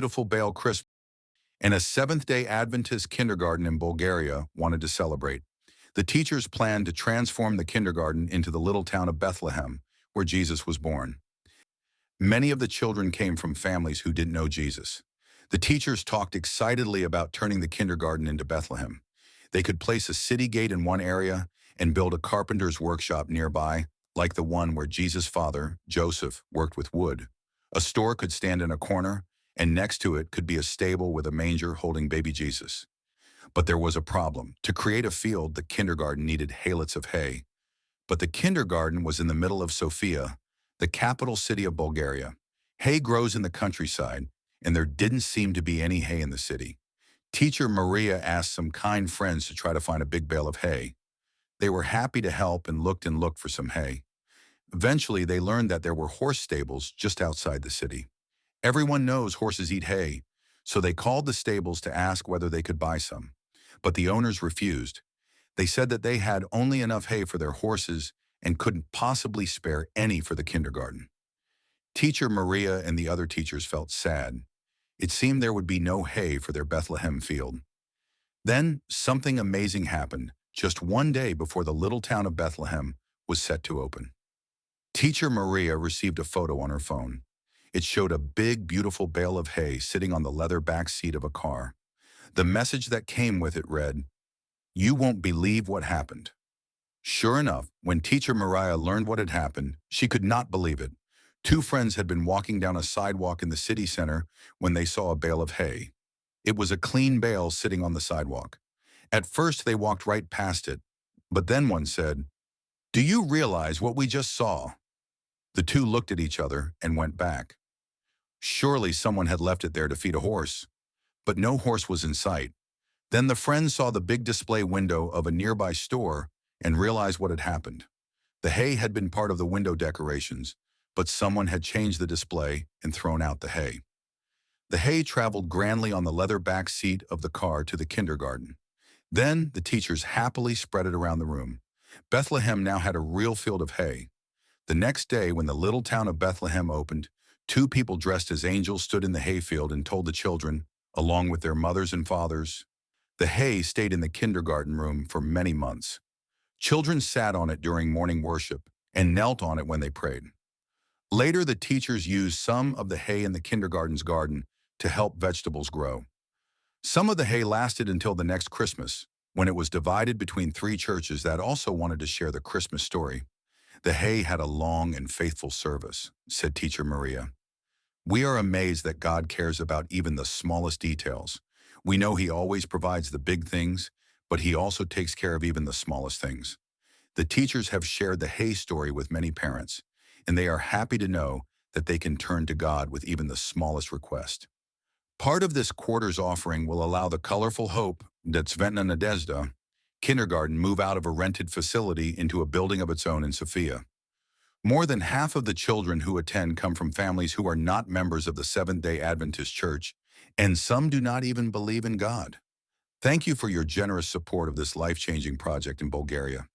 beautiful Bale Christmas, and a Seventh-day Adventist kindergarten in Bulgaria wanted to celebrate. The teachers planned to transform the kindergarten into the little town of Bethlehem, where Jesus was born. Many of the children came from families who didn't know Jesus. The teachers talked excitedly about turning the kindergarten into Bethlehem. They could place a city gate in one area and build a carpenter's workshop nearby, like the one where Jesus' father, Joseph, worked with wood. A store could stand in a corner, and next to it could be a stable with a manger holding baby Jesus. But there was a problem. To create a field, the kindergarten needed haylets of hay. But the kindergarten was in the middle of Sofia, the capital city of Bulgaria. Hay grows in the countryside, and there didn't seem to be any hay in the city. Teacher Maria asked some kind friends to try to find a big bale of hay. They were happy to help and looked for some hay. Eventually, they learned that there were horse stables just outside the city. Everyone knows horses eat hay, so they called the stables to ask whether they could buy some. But the owners refused. They said that they had only enough hay for their horses and couldn't possibly spare any for the kindergarten. Teacher Maria and the other teachers felt sad. It seemed there would be no hay for their Bethlehem field. Then something amazing happened, just one day before the little town of Bethlehem was set to open. Teacher Maria received a photo on her phone. It showed a big, beautiful bale of hay sitting on the leather back seat of a car. The message that came with it read, "You won't believe what happened." Sure enough, when Teacher Maria learned what had happened, she could not believe it. Two friends had been walking down a sidewalk in the city center when they saw a bale of hay. It was a clean bale sitting on the sidewalk. At first, they walked right past it, but then one said, "Do you realize what we just saw?" The two looked at each other and went back. Surely someone had left it there to feed a horse, but no horse was in sight. Then the friends saw the big display window of a nearby store and realized what had happened. The hay had been part of the window decorations, but someone had changed the display and thrown out the hay. The hay traveled grandly on the leather back seat of the car to the kindergarten. Then the teachers happily spread it around the room. Bethlehem now had a real field of hay. The next day, when the little town of Bethlehem opened, two people dressed as angels stood in the hayfield and told the children, along with their mothers and fathers. The hay stayed in the kindergarten room for many months. Children sat on it during morning worship and knelt on it when they prayed. Later, the teachers used some of the hay in the kindergarten's garden to help vegetables grow. Some of the hay lasted until the next Christmas, when it was divided between three churches that also wanted to share the Christmas story. "The hay had a long and faithful service," said Teacher Maria. "We are amazed that God cares about even the smallest details. We know He always provides the big things, but He also takes care of even the smallest things." The teachers have shared the hay story with many parents, and they are happy to know that they can turn to God with even the smallest request. Part of this quarter's offering will allow the colorful Hope that's Nadezhda kindergarten move out of a rented facility into a building of its own in Sofia. More than half of the children who attend come from families who are not members of the Seventh-day Adventist Church, and some do not even believe in God. Thank you for your generous support of this life-changing project in Bulgaria.